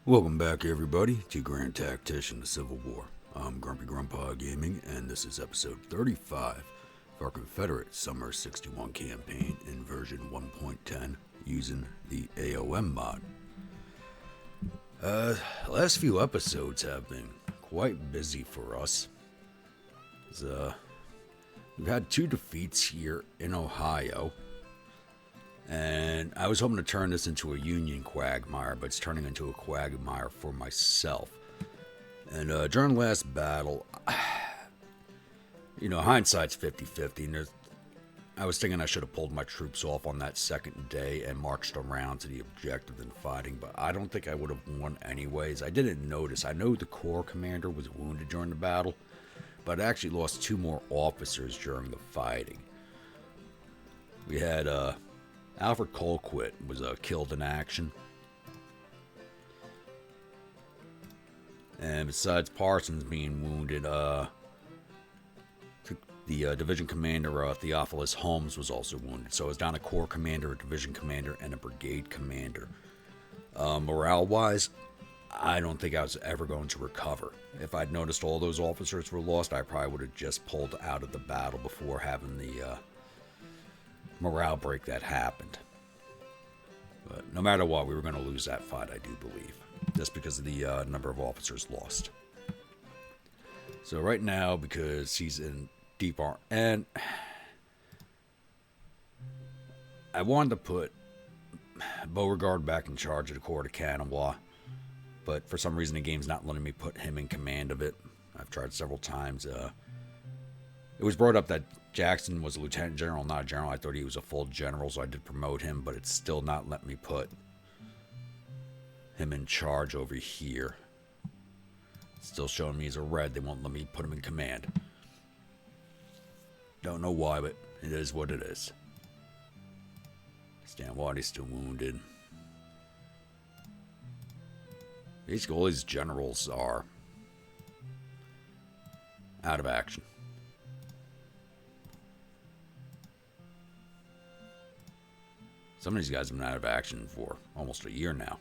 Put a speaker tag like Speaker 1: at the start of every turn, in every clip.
Speaker 1: Welcome back, everybody, to Grand Tactician: The Civil War. I'm Grumpy Grandpa Gaming, and this is episode 35 of our Confederate Summer 61 campaign in version 1.10 using the A.O.M mod. Last few episodes have been quite busy for us. We've had 2 defeats here in Ohio. And I was hoping to turn this into a Union quagmire, but it's turning into a quagmire for myself. And during the last battle, hindsight's 50-50. And I was thinking I should have pulled my troops off on that second day and marched around to the objective than fighting, but I don't think I would have won anyways. I didn't notice. I know the Corps commander was wounded during the battle, but I actually lost 2 more officers during the fighting. We had, Alfred Colquitt was killed in action. And besides Parsons being wounded, the division commander, Theophilus Holmes, was also wounded. So I was down a corps commander, a division commander, and a brigade commander. Morale-wise, I don't think I was ever going to recover. If I'd noticed all those officers were lost, I probably would have just pulled out of the battle before having the morale break that happened. But no matter what, we were going to lose that fight, I do believe, just because of the number of officers lost. So right now, because he's in deep arm, and I wanted to put Beauregard back in charge of the Corps de Kanawha, but for some reason the game's not letting me put him in command of it. I've tried several times. It was brought up that Jackson was a lieutenant general, not a general. I thought he was a full general, so I did promote him, but it's still not letting me put him in charge over here. It's still showing me as a red. They won't let me put him in command. Don't know why, but it is what it is. Stan Waddy's still wounded. Basically, all these generals are out of action. Some of these guys have been out of action for almost a year now.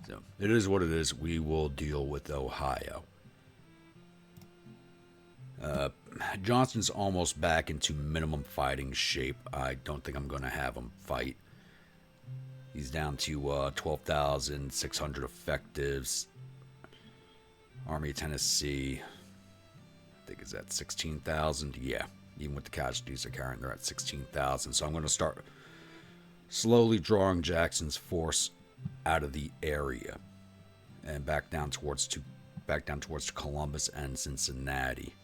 Speaker 1: So, it is what it is. We will deal with Ohio. Johnston's almost back into minimum fighting shape. I don't think I'm going to have him fight. He's down to 12,600 effectives. Army of Tennessee, I think is at 16,000. Yeah. Even with the casualties they're carrying, they're at 16,000. So I'm going to start slowly drawing Jackson's force out of the area and back down towards Columbus and Cincinnati.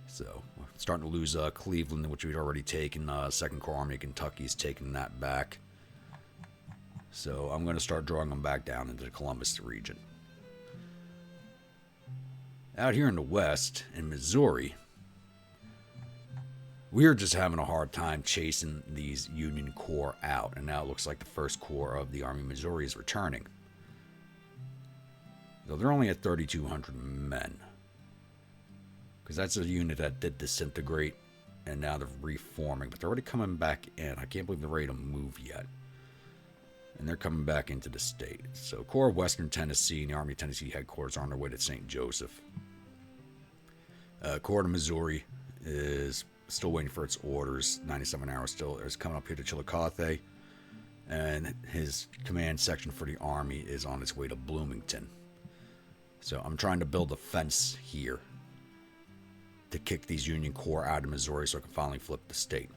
Speaker 1: So we're starting to lose Cleveland, which we'd already taken. Second Corps Army of Kentucky's taking that back. So I'm going to start drawing them back down into the Columbus region. Out here in the west, in Missouri, we're just having a hard time chasing these Union Corps out, and now it looks like the 1st Corps of the Army of Missouri is returning. Though they're only at 3,200 men, because that's a unit that did disintegrate, and now they're reforming, but they're already coming back in. I can't believe they're ready to move yet. And they're coming back into the state. So Corps of Western Tennessee and the Army of Tennessee headquarters are on their way to St. Joseph. Corps of Missouri is still waiting for its orders. 97 hours still is coming up here to Chillicothe, and his command section for the army is on its way to Bloomington. So I'm trying to build a fence here to kick these Union Corps out of Missouri so I can finally flip the state.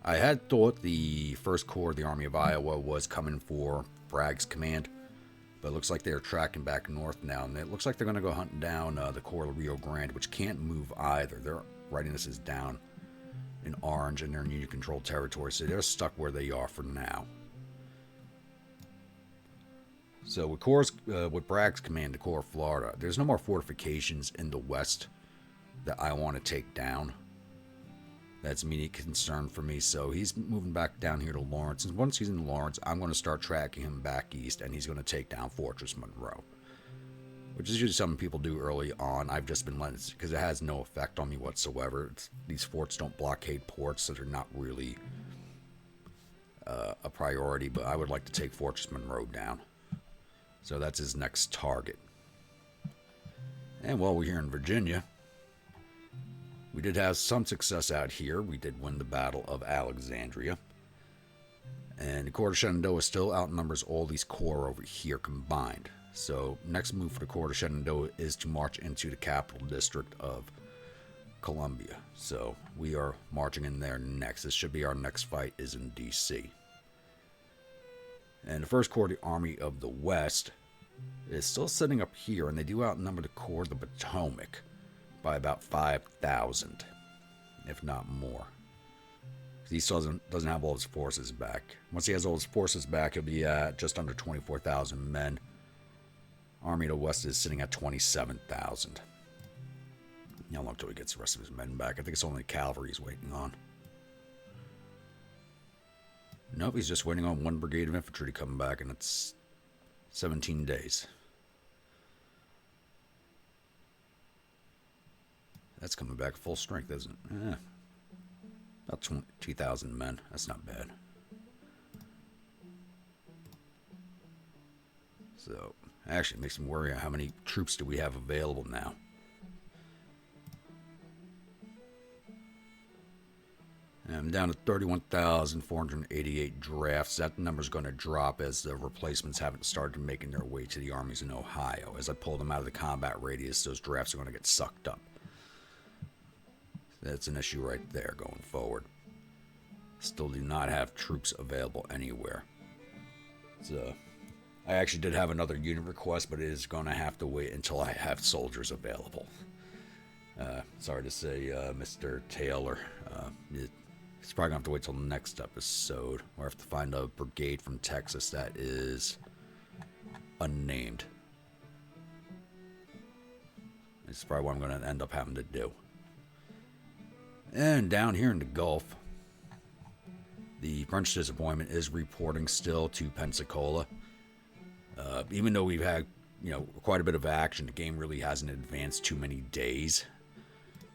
Speaker 1: I had thought the 1st Corps of the Army of Iowa was coming for Bragg's command, but it looks like they're tracking back north now, and it looks like they're going to go hunting down the Corps of Rio Grande, which can't move either. Their readiness is down in orange, and they're in Union-controlled territory, so they're stuck where they are for now. So with Bragg's command, the Corps of Florida, there's no more fortifications in the west that I want to take down. That's immediate concern for me, so he's moving back down here to Lawrence. And once he's in Lawrence, I'm going to start tracking him back east, and he's going to take down Fortress Monroe, which is usually something people do early on. I've just been letting it, because it has no effect on me whatsoever. These forts don't blockade ports, so they're not really a priority, but I would like to take Fortress Monroe down. So that's his next target. And while we're here in Virginia, we did have some success out here. We did win the Battle of Alexandria. And the Corps of Shenandoah still outnumbers all these corps over here combined. So next move for the Corps of Shenandoah is to march into the capital district of Columbia. So we are marching in there next. This should be our next fight, is in D.C. And the First Corps of the Army of the West is still sitting up here, and they do outnumber the Corps of the Potomac by about 5,000, if not more. He still doesn't have all his forces back. Once he has all his forces back, he'll be at just under 24,000 men. Army of the West is sitting at 27,000. How long till he gets the rest of his men back? I think it's only cavalry he's waiting on. Nope, he's just waiting on one brigade of infantry to come back, and it's 17 days. That's coming back full strength, isn't it? About 2,000 men. That's not bad. So, actually, it makes me worry how many troops do we have available now. And I'm down to 31,488 drafts. That number's going to drop as the replacements haven't started making their way to the armies in Ohio. As I pull them out of the combat radius, those drafts are going to get sucked up. That's an issue right there going forward. Still do not have troops available anywhere. So, I actually did have another unit request, but it is going to have to wait until I have soldiers available. Sorry to say, Mr. Taylor. It's probably going to have to wait till the next episode. Or I have to find a brigade from Texas that is unnamed. It's probably what I'm going to end up having to do. And down here in the Gulf, the French disappointment is reporting still to Pensacola. Even though we've had, quite a bit of action, the game really hasn't advanced too many days.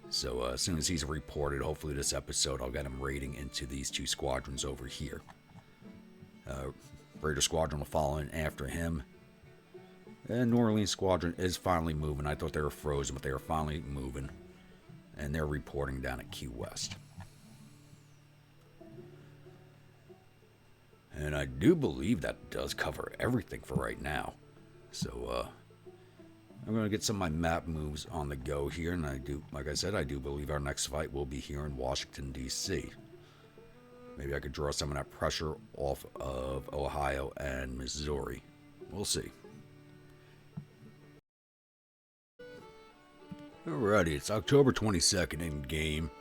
Speaker 1: So as soon as he's reported, hopefully this episode, I'll get him raiding into these two squadrons over here. Raider Squadron will follow in after him. And New Orleans Squadron is finally moving. I thought they were frozen, but they are finally moving. And they're reporting down at Key West. And I do believe that does cover everything for right now. So, I'm going to get some of my map moves on the go here. And like I said, I do believe our next fight will be here in Washington, D.C. Maybe I could draw some of that pressure off of Ohio and Missouri. We'll see. Alrighty, it's October 22nd in game.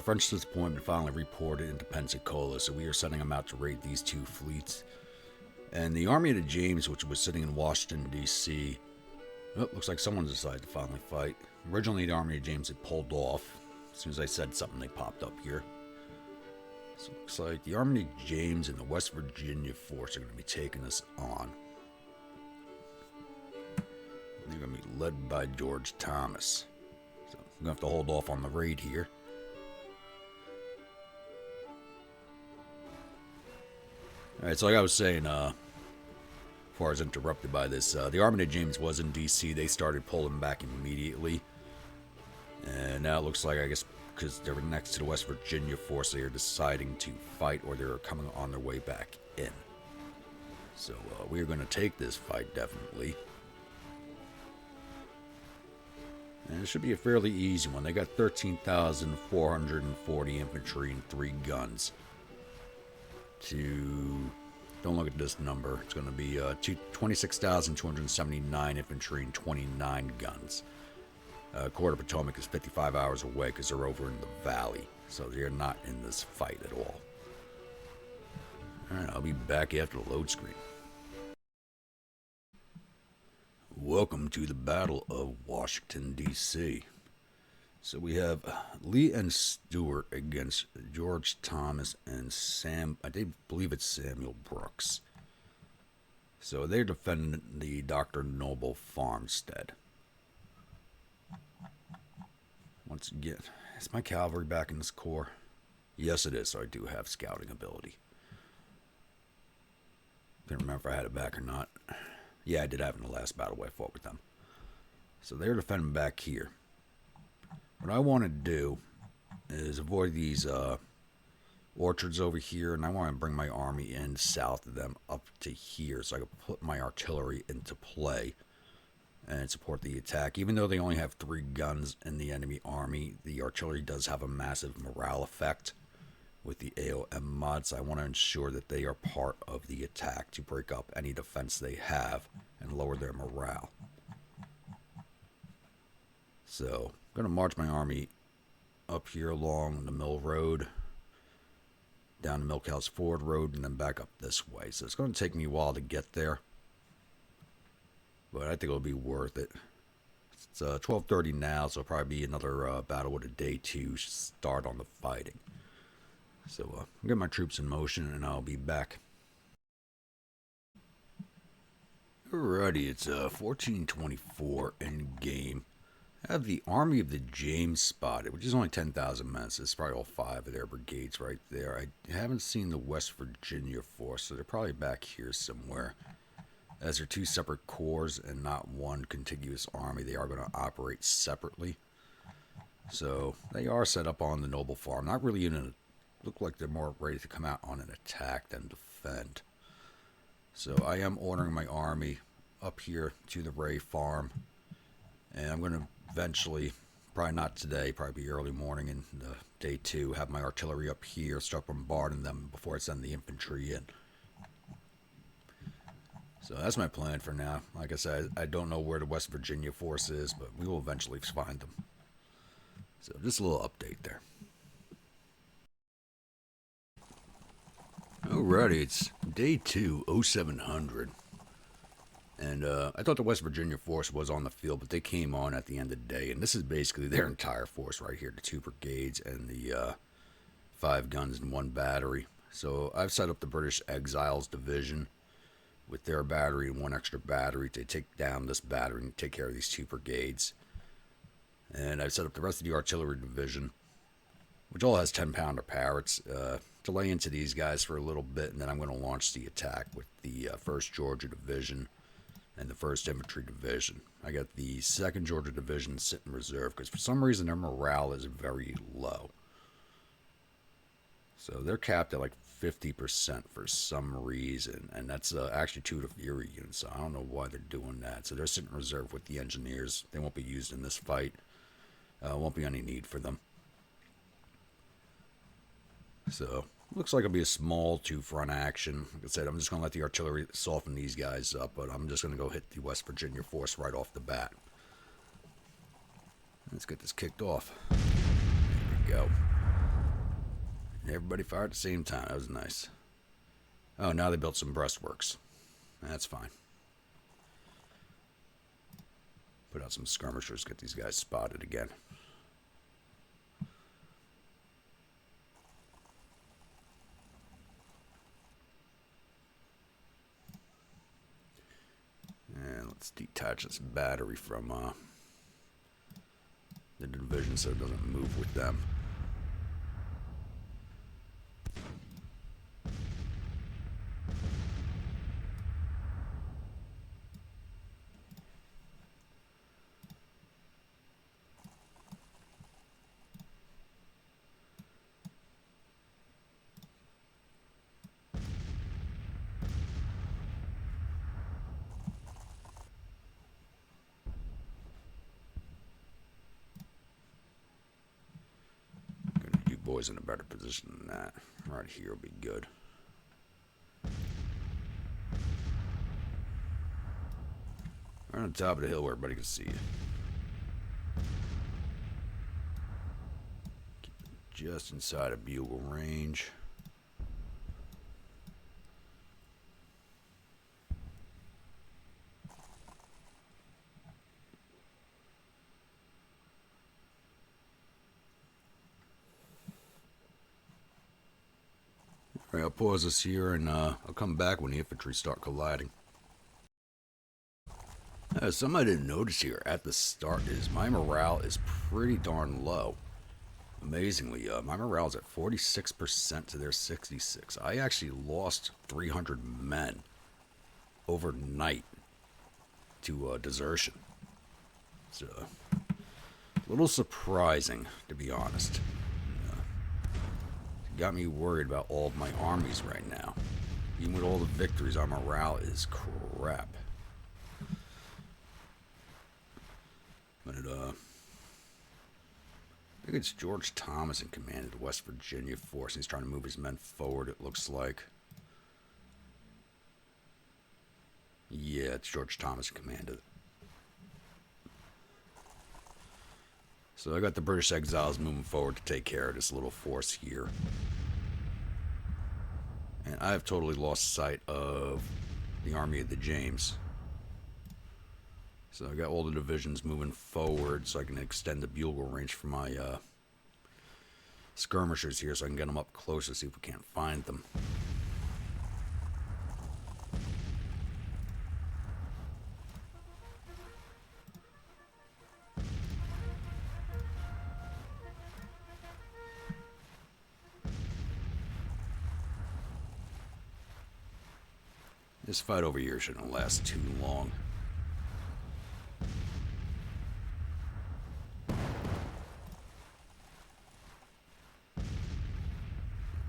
Speaker 1: French disappointment finally reported into Pensacola, so we are sending them out to raid these two fleets. And the Army of the James, which was sitting in Washington, D.C., looks like someone decided to finally fight. Originally, the Army of James had pulled off. As soon as I said something, they popped up here. So it looks like the Army of James and the West Virginia force are going to be taking us on. They're going to be led by George Thomas. So I'm going to have to hold off on the raid here. Alright, so like I was saying, before I was interrupted by this, the Army of James was in D.C. They started pulling back immediately. And now it looks like, I guess, because they were next to the West Virginia force, they are deciding to fight, or they're coming on their way back in. So we are going to take this fight, definitely. And it should be a fairly easy one. They got 13,440 infantry and 3 guns. Don't look at this number. It's going to be 26,279 infantry and 29 guns. Corps of Potomac is 55 hours away because they're over in the valley. So they're not in this fight at all. Alright, I'll be back after the load screen. Welcome to the Battle of Washington, D.C. So we have Lee and Stewart against George Thomas and I believe it's Samuel Brooks. So they're defending the Dr. Noble farmstead. Once again, is my cavalry back in this corps? Yes, it is, so I do have scouting ability. Didn't remember if I had it back or not. Yeah, I did have it in the last battle I fought with them. So they're defending back here. What I want to do is avoid these orchards over here, and I want to bring my army in south of them up to here so I can put my artillery into play and support the attack. Even though they only have 3 guns in the enemy army, the artillery does have a massive morale effect with the A.O.M mods. I want to ensure that they are part of the attack to break up any defense they have and lower their morale. So I'm going to march my army up here along the Mill Road, down the Milk House Ford Road, and then back up this way. So it's going to take me a while to get there, but I think it'll be worth it. It's 12:30 now, so it'll probably be another battle with a day 2 start on the fighting. So I'll get my troops in motion, and I'll be back. Alrighty, it's 14:24 in game. I have the Army of the James spotted, which is only 10,000 men. So it's probably all 5 of their brigades right there. I haven't seen the West Virginia force, so they're probably back here somewhere. As they're 2 separate corps and not one contiguous army, they are going to operate separately. So they are set up on the Noble Farm. Not really in a... Look like they're more ready to come out on an attack than defend. So I am ordering my army up here to the Ray Farm. And I'm going to eventually, probably not today, probably early morning in day 2, have my artillery up here, start bombarding them before I send the infantry in. So that's my plan for now. Like I said, I don't know where the West Virginia force is, but we will eventually find them. So just a little update there. Alrighty, it's day 2, 0700. And I thought the West Virginia force was on the field, but they came on at the end of the day. And this is basically their entire force right here, the 2 brigades and the 5 guns and 1 battery. So I've set up the British Exiles Division with their battery and 1 extra battery to take down this battery and take care of these 2 brigades. And I've set up the rest of the Artillery Division, which all has 10-pounder Parrots, to lay into these guys for a little bit, and then I'm going to launch the attack with the 1st Georgia Division and the 1st Infantry Division. I got the 2nd Georgia Division sitting reserve because for some reason their morale is very low. So they're capped at like 50% for some reason, and that's actually 2 of the Fury units, so I don't know why they're doing that. So they're sitting reserve with the engineers. They won't be used in this fight. Won't be any need for them. So looks like it'll be a small 2-front action. Like I said, I'm just going to let the artillery soften these guys up, but I'm just going to go hit the West Virginia force right off the bat. Let's get this kicked off. There we go. Everybody fired at the same time. That was nice. Oh, now they built some breastworks. That's fine. Put out some skirmishers, get these guys spotted again. And let's detach this battery from the division so it doesn't move with them. Boys in a better position than that. Right here will be good. Right on top of the hill where everybody can see you. Keep it just inside of bugle range. Alright, I'll pause this here and I'll come back when the infantry start colliding. Something I didn't notice here at the start is my morale is pretty darn low. Amazingly, my morale is at 46% to their 66. I actually lost 300 men overnight to desertion. It's a little surprising, to be honest. It got me worried about all of my armies right now. Even with all the victories, our morale is crap. But I think it's George Thomas in command of the West Virginia force. He's trying to move his men forward, it looks like. Yeah, it's George Thomas in command of it. So I got the British exiles moving forward to take care of this little force here. And I've totally lost sight of the Army of the James. So I got all the divisions moving forward so I can extend the bugle range for my skirmishers here so I can get them up closer, see if we can't find them. This fight over here shouldn't last too long.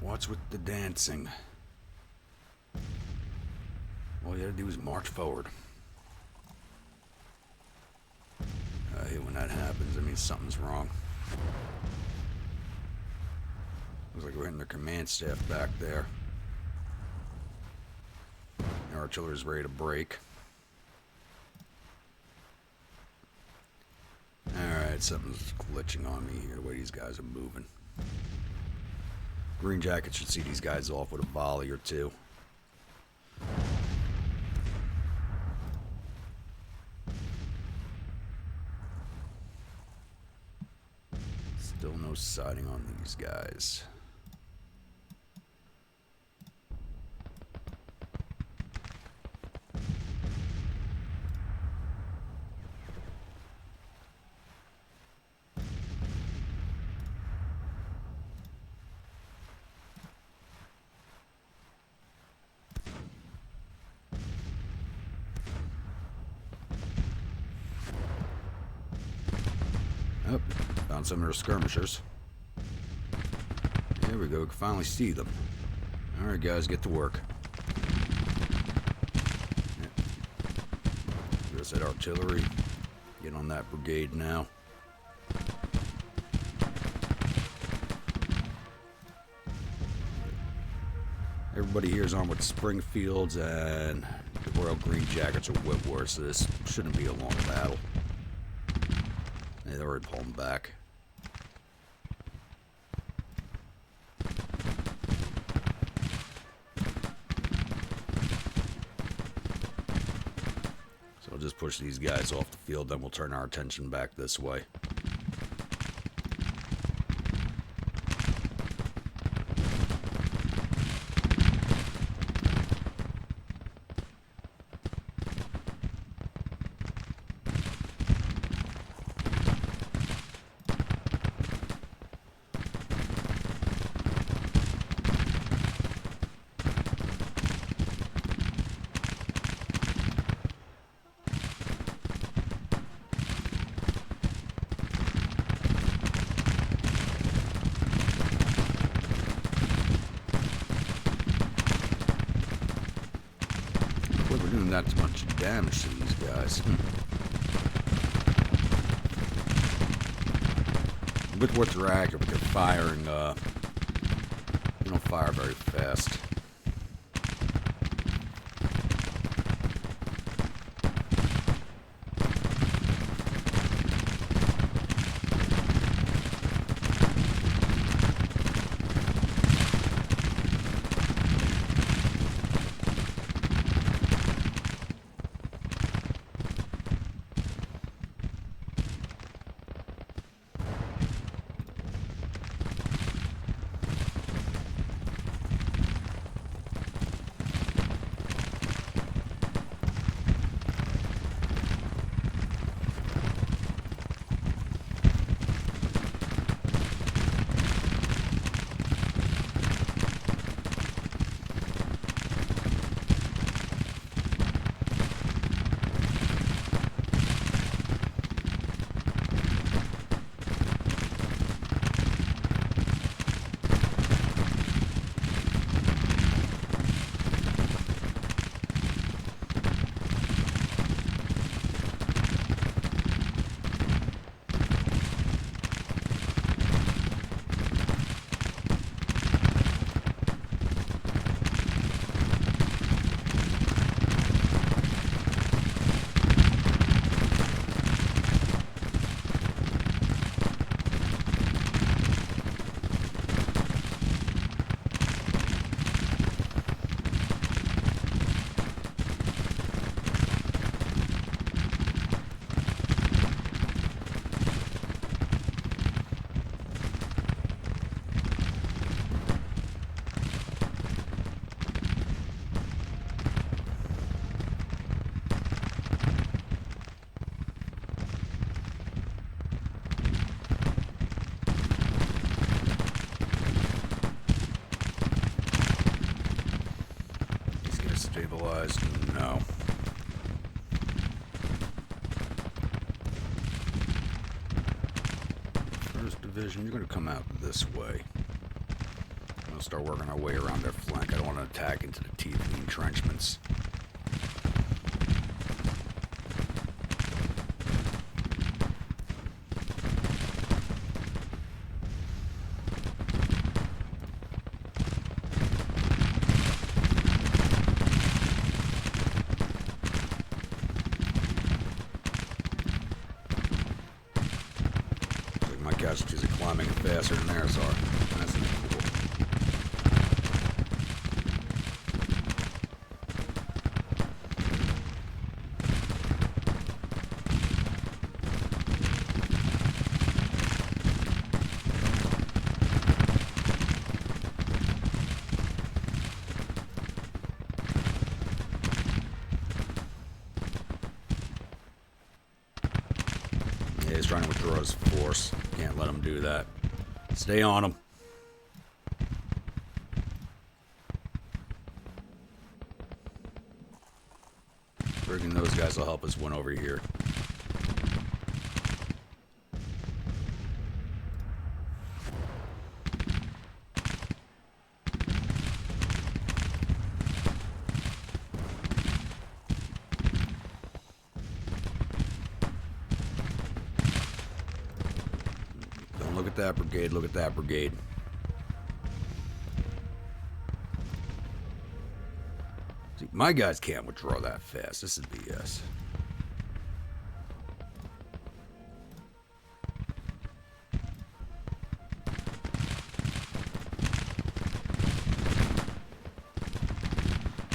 Speaker 1: What's with the dancing? All you gotta do is march forward. I hate when that happens. I mean, something's wrong. Looks like we're hitting their command staff back there. Our artillery's ready to break. Alright, something's glitching on me here. The way these guys are moving. Green Jackets should see these guys off with a volley or two. Still no sighting on these guys. Oh, found some of their skirmishers. There we go, we can finally see them. Alright guys, get to work. There's that artillery. Get on that brigade now. Everybody here is armed with Springfields and the Royal Green Jackets or Whitworth, so this shouldn't be a long battle. They're already pulling back. So I'll just push these guys off the field, then we'll turn our attention back this way. Not too much damage to these guys. Whitworths are accurate, but they're firing, they don't fire very fast. Otherwise, no. First Division, you're going to come out this way. We'll start working our way around their flank. I don't want to attack into the teeth of the entrenchments. My casualties are climbing faster than theirs are. That's not cool. Yeah, he's trying to withdraw his force. Can't let him do that. Stay on him. Friggin' those guys will help us win over here. Look at that brigade, look at that brigade. See, my guys can't withdraw that fast. This is BS.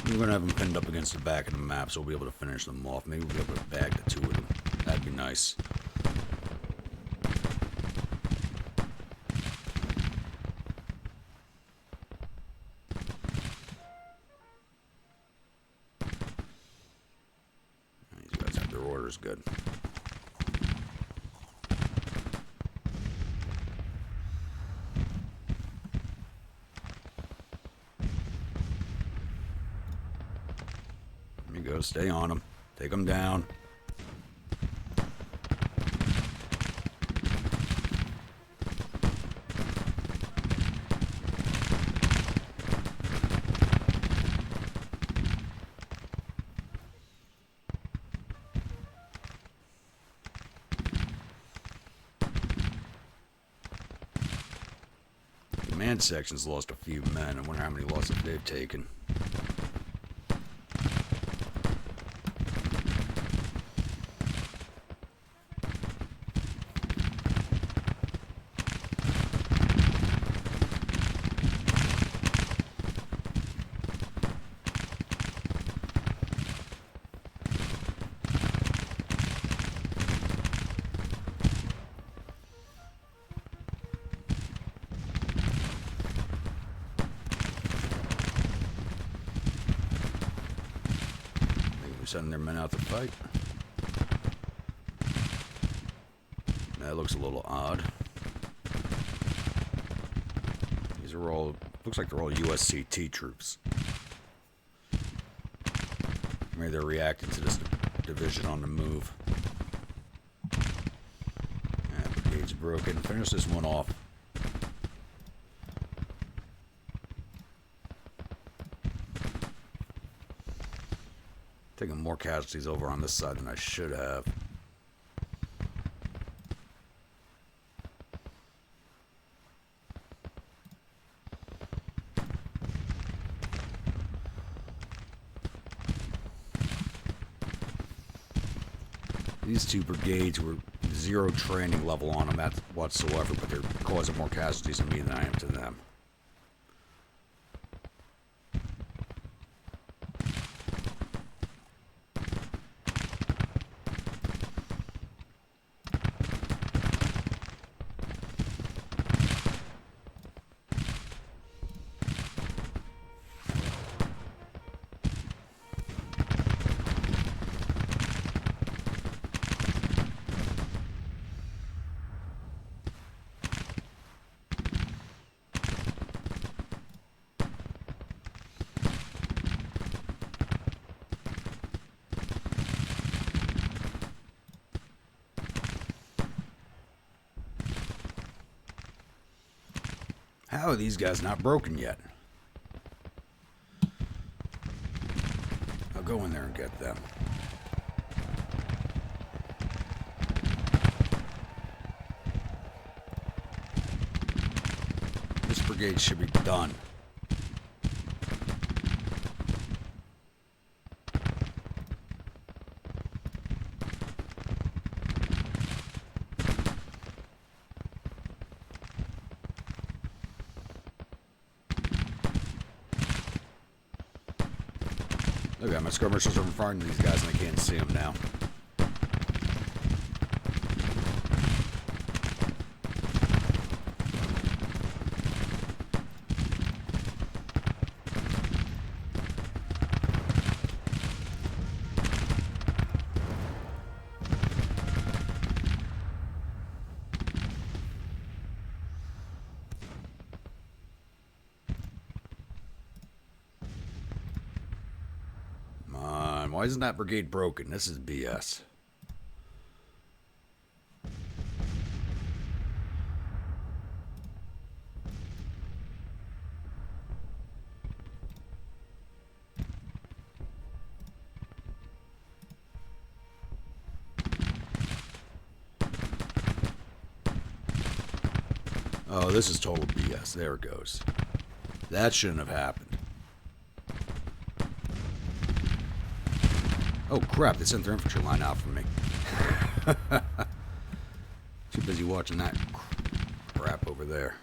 Speaker 1: We're going to have them pinned up against the back of the map, so we'll be able to finish them off. Maybe we'll be able to bag the two of them. That'd be nice. Orders good. There you go. Stay on them. Take them down. Command section's lost a few men. I wonder how many losses they've taken. Sending their men out to fight. That looks a little odd. These are all, looks like they're all USCT troops. Maybe they're reacting to this division on the move. That brigade's broken. Finish this one off. Taking more casualties over on this side than I should have. These two brigades were zero training level on them whatsoever, but they're causing more casualties to me than I am to them. How are these guys not broken yet? I'll go in there and get them. This brigade should be done. Okay, my skirmishers are in front of these guys and I can't see them now. Why isn't that brigade broken? This is BS. Oh, this is total BS. There it goes. That shouldn't have happened. Oh crap, they sent their infantry line out for me. Too busy watching that crap over there.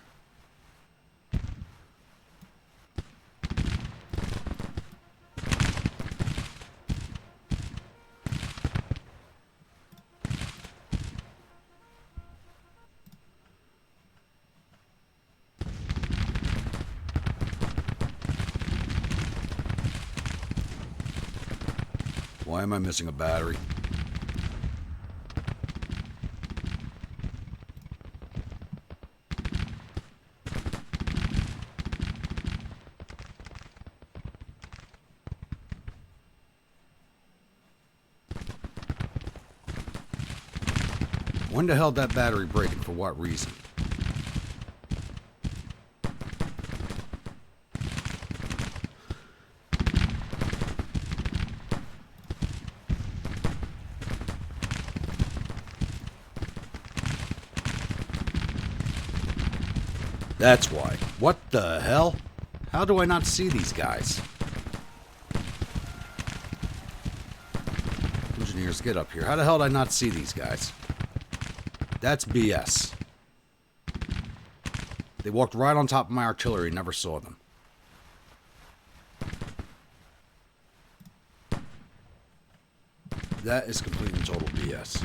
Speaker 1: Why am I missing a battery? When the hell did that battery break and for what reason? That's why. What the hell? How do I not see these guys? Engineers, get up here. How the hell did I not see these guys? That's BS. They walked right on top of my artillery and never saw them. That is complete and total BS.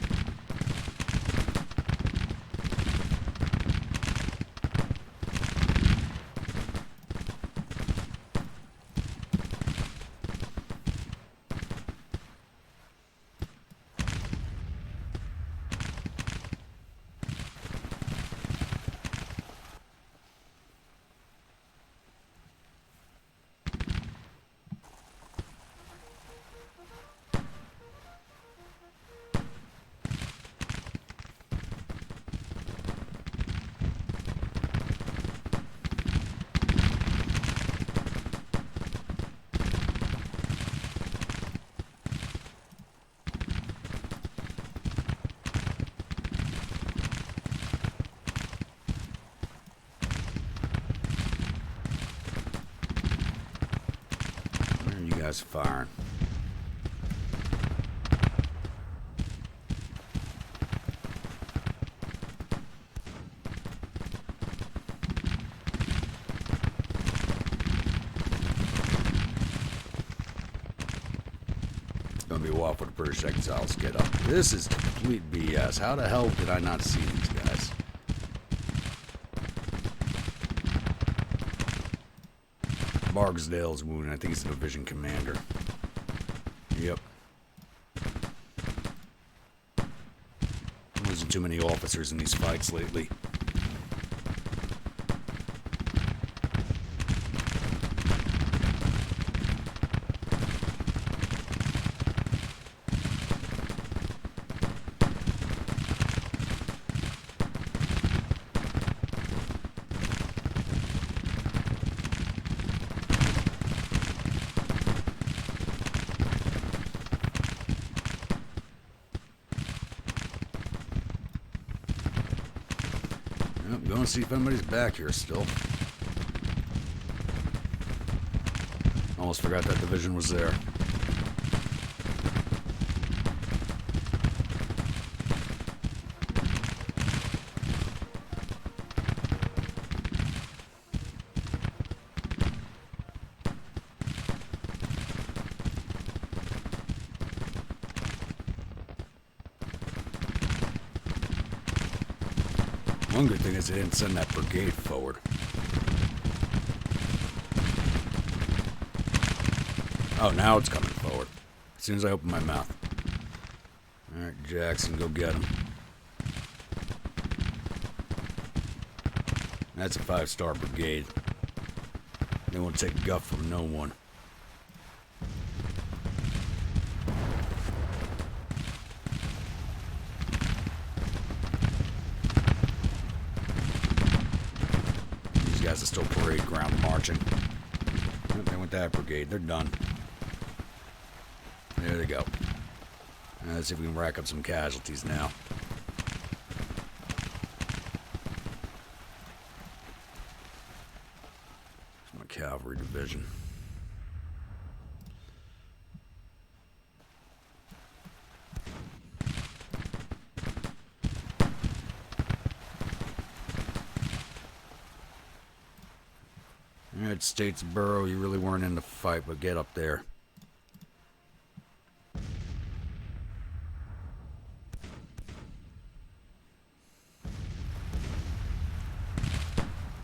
Speaker 1: Firing. It's gonna be a while for the British exiles to get up. This is complete BS. How the hell did I not see these guys? Barksdale's wounded. I think he's the division commander. Yep. I'm losing too many officers in these fights lately. to see if anybody's back here still. Almost forgot that division was there. One good thing is they didn't send that brigade forward. Oh, now it's coming forward. As soon as I open my mouth. Alright, Jackson, go get him. That's a 5-star brigade. They won't take guff from no one. Guys are still parade ground marching. They went that brigade. They're done. There they go. Let's see if we can rack up some casualties now. It's my cavalry division. Alright, Statesboro, you really weren't in the fight, but get up there.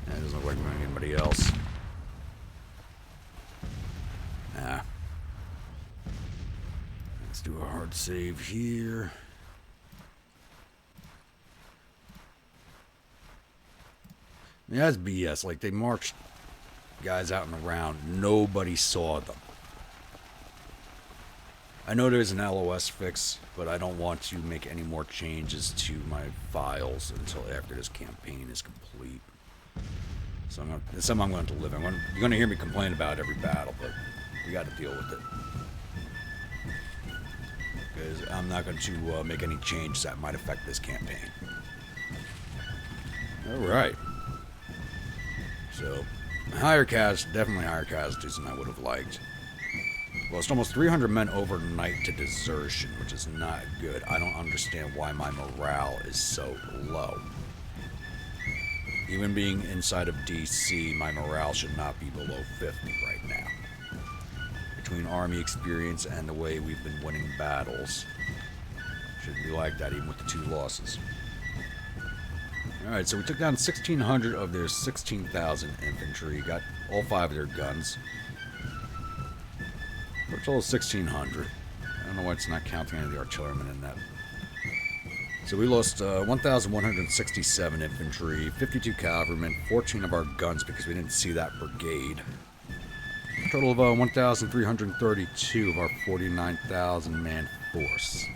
Speaker 1: That doesn't look like we're anybody else. Nah. Let's do a hard save here. Yeah, that's BS. Like, they marched guys out and around. Nobody saw them. I know there's an LOS fix, but I don't want to make any more changes to my files until after this campaign is complete. So it's something I'm going to live in. You're going to hear me complain about every battle, but we got to deal with it. Because I'm not going to make any changes that might affect this campaign. Alright. So, definitely higher casualties than I would have liked. Lost almost 300 men overnight to desertion, which is not good. I don't understand why my morale is so low. Even being inside of D.C., my morale should not be below 50 right now. Between Army experience and the way we've been winning battles, shouldn't be like that even with the 2 losses. Alright, so we took down 1,600 of their 16,000 infantry, got all 5 of their guns. For a total of 1,600. I don't know why it's not counting any of the artillerymen in that. So we lost 1,167 infantry, 52 cavalrymen, 14 of our guns because we didn't see that brigade. A total of 1,332 of our 49,000 man force.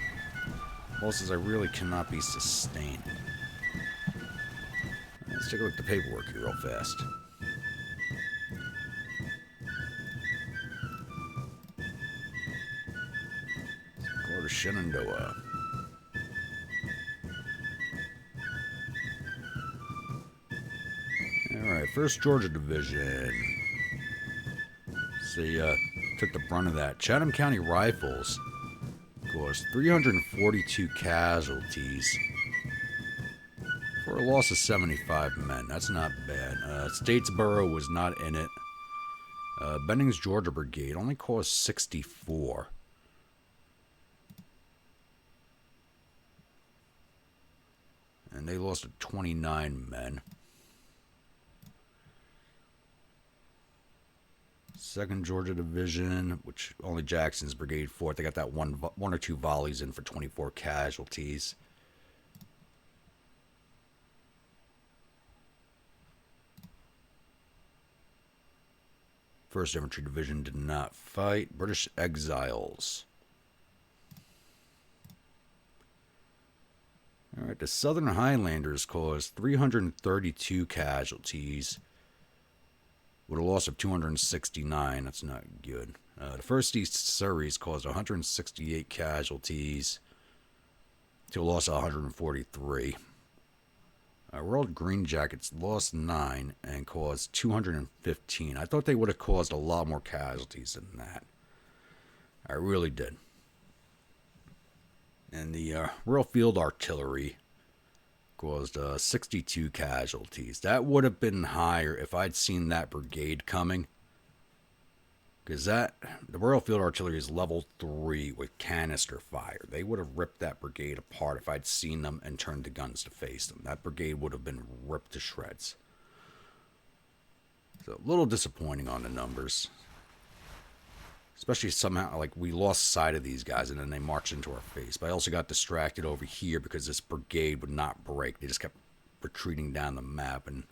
Speaker 1: Losses I really cannot be sustained. Let's take a look at the paperwork here real fast. Go to Shenandoah. Alright, 1st Georgia Division. So took the brunt of that. Chatham County Rifles. Of course, 342 casualties. For a loss of 75 men. That's not bad. Statesboro was not in it. Bennings Georgia Brigade only caused 64. And they lost 29 men. 2nd Georgia Division, which only Jackson's brigade fought. They got that one or two volleys in for 24 casualties. First Infantry Division did not fight. British exiles. Alright, the Southern Highlanders caused 332 casualties with a loss of 269. That's not good. The 1st East Surreys caused 168 casualties to a loss of 143. World Green Jackets lost 9 and caused 215. I thought they would have caused a lot more casualties than that. I really did. And the Royal Field Artillery caused 62 casualties. That would have been higher if I'd seen that brigade coming. Because the Royal Field Artillery is level 3 with canister fire. They would have ripped that brigade apart if I'd seen them and turned the guns to face them. That brigade would have been ripped to shreds. So a little disappointing on the numbers. Especially somehow, like, we lost sight of these guys and then they marched into our face. But I also got distracted over here because this brigade would not break. They just kept retreating down the map. And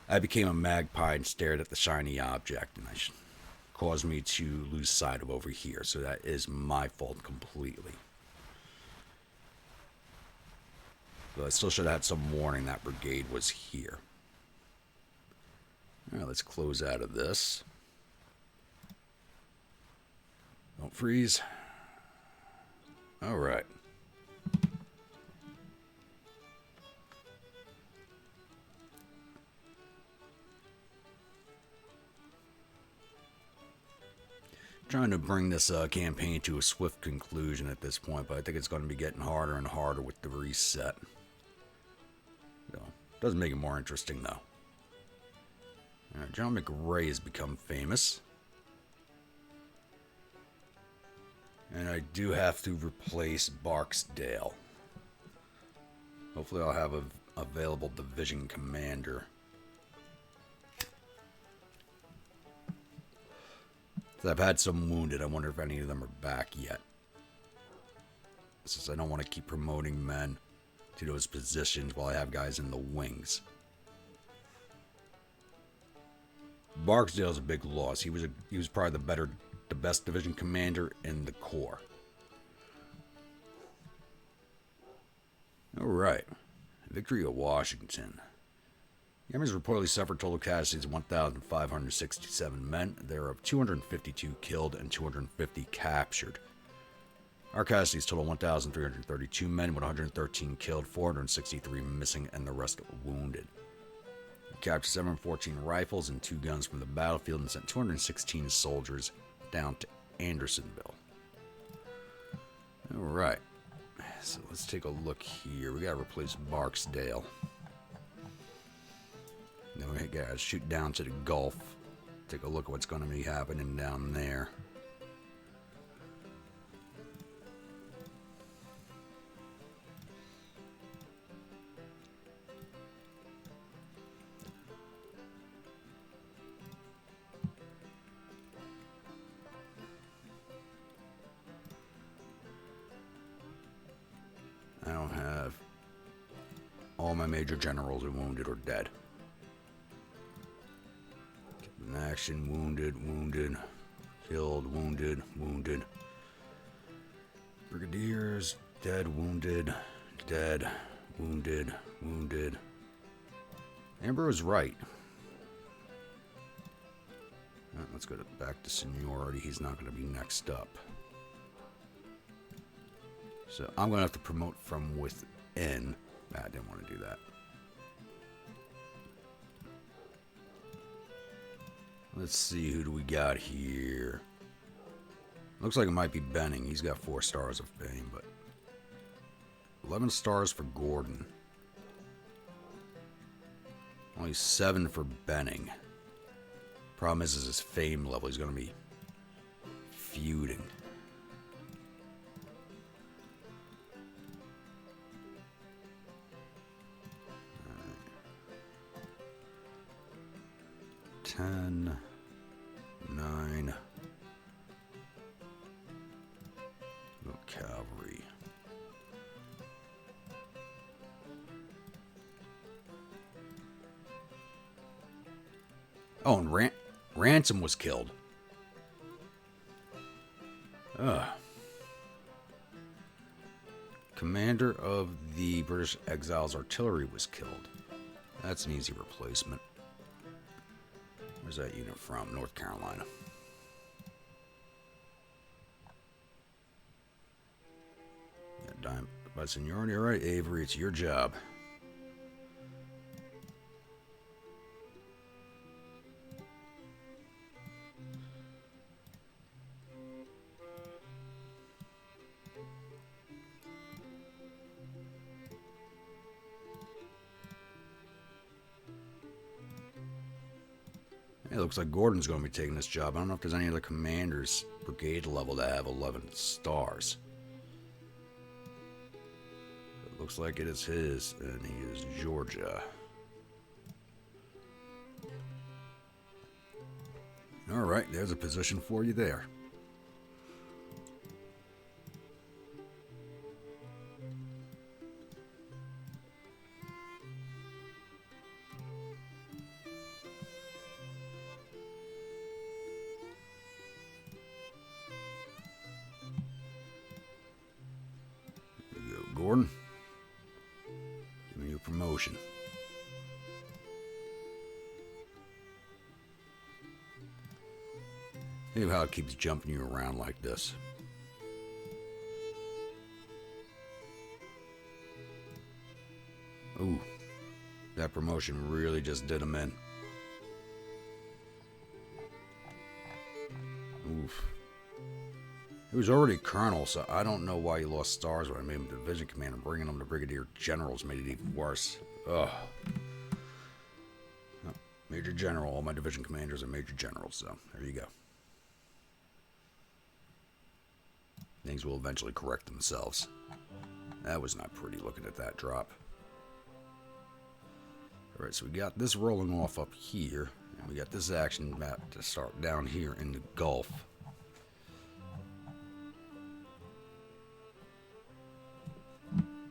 Speaker 1: I became a magpie and stared at the shiny object. And caused me to lose sight of over here. So that is my fault completely. But I still should have had some warning that brigade was here. Alright, let's close out of this. Don't freeze. Alright. Trying to bring this campaign to a swift conclusion at this point, but I think it's going to be getting harder and harder with the reset. So, doesn't make it more interesting, though. John McRae has become famous. And I do have to replace Barksdale. Hopefully I'll have an available division commander. So I've had some wounded. I wonder if any of them are back yet. Since I don't want to keep promoting men to those positions while I have guys in the wings. Barksdale's a big loss. He was probably the best division commander in the Corps. Alright. Victory of Washington. The Army has reportedly suffered total casualties of 1,567 men. There are 252 killed and 250 captured. Our casualties total 1,332 men, with 113 killed, 463 missing, and the rest wounded. We captured 714 rifles and 2 guns from the battlefield and sent 216 soldiers down to Andersonville. Alright, so let's take a look here. We gotta replace Barksdale. Then we gotta shoot down to the Gulf. Take a look at what's gonna be happening down there. I don't have all my major generals are wounded or dead. In action, wounded, killed, wounded. Brigadiers, dead, wounded. Amber was right. Let's go back to seniority. He's not going to be next up. So I'm going to have to promote from within. I didn't want to do that. Let's see, who do we got here? Looks like it might be Benning. He's got 4 stars of fame, but 11 stars for Gordon. Only 7 for Benning. Problem is his fame level. He's going to be feuding. Right. 10, 9. Little cavalry. Oh, and Ransom was killed. Commander of the British Exiles Artillery was killed. That's an easy replacement. Where's that unit from? North Carolina. Yeah, by seniority, all right, Avery, it's your job. It looks like Gordon's going to be taking this job. I don't know if there's any other commanders brigade level that have 11 stars. It looks like it is his, and he is Georgia. Alright, there's a position for you there. Gordon, give me your promotion. Hey, how it keeps jumping you around like this. Ooh, that promotion really just did him in. Oof. He was already colonel, so I don't know why he lost stars when I made him division commander. Bringing him to brigadier generals made it even worse. Ugh. Oh, major general. All my division commanders are major generals, so there you go. Things will eventually correct themselves. That was not pretty looking at that drop. Alright, so we got this rolling off up here, and we got this action map to start down here in the Gulf.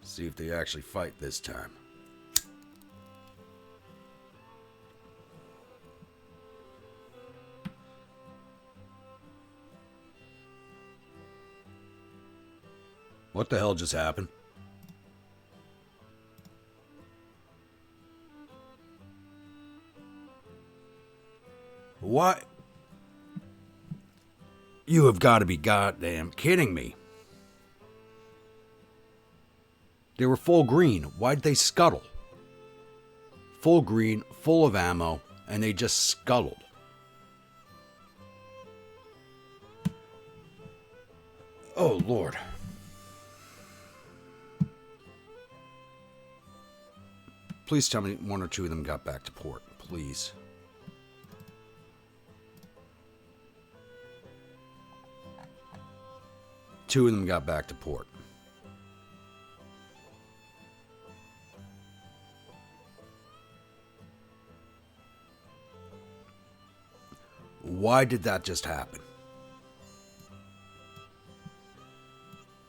Speaker 1: See if they actually fight this time. What the hell just happened? What? You have got to be goddamn kidding me. They were full green. Why'd they scuttle? Full green, full of ammo, and they just scuttled. Oh, Lord. Please tell me one or two of them got back to port. Please. Two of them got back to port. Why did that just happen?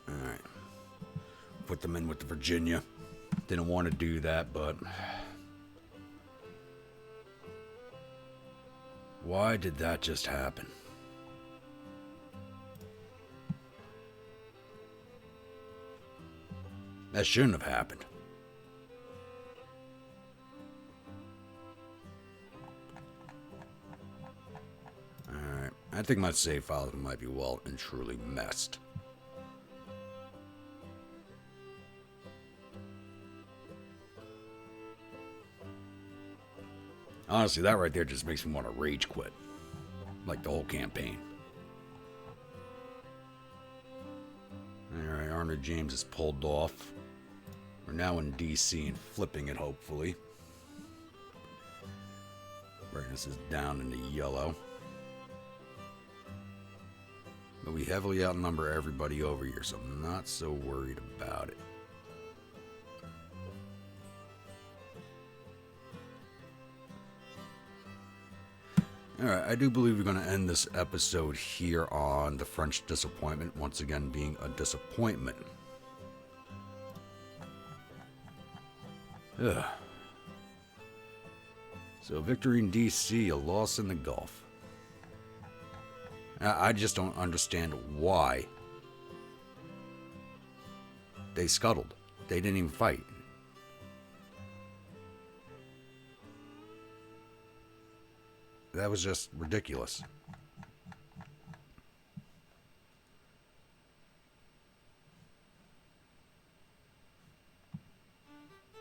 Speaker 1: Alright. Put them in with the Virginia. Didn't want to do that, but... Why did that just happen? That shouldn't have happened. Alright, I think my save file might be well and truly messed. Honestly, that right there just makes me want to rage quit. Like the whole campaign. Alright, Arnold James is pulled off. We're now in D.C. and flipping it, hopefully. Readiness is down in the yellow. But we heavily outnumber everybody over here, so I'm not so worried about it. Alright, I do believe we're going to end this episode here on the French disappointment, once again being a disappointment. Ugh. So, victory in D.C., a loss in the Gulf. I just don't understand why they scuttled. They didn't even fight. That was just ridiculous.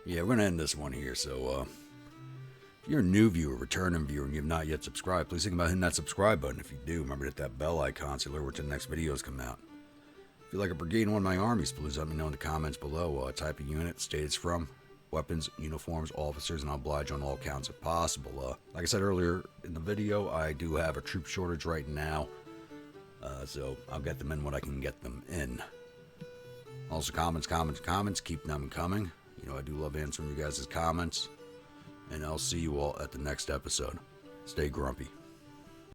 Speaker 1: Yeah, we're going to end this one here, so if you're a new viewer, returning viewer, and you have not yet subscribed, please think about hitting that subscribe button. If you do, remember to hit that bell icon so you'll alert when the next videos come out. If you'd like a brigade in one of my armies, please let me know in the comments below. Type of unit, state it's from, weapons, uniforms, officers, and I'll oblige on all counts if possible. Like I said earlier in the video, I do have a troop shortage right now, so I'll get them in when I can get them in. Also, comments, keep them coming. You know, I do love answering you guys' comments, and I'll see you all at the next episode. Stay grumpy.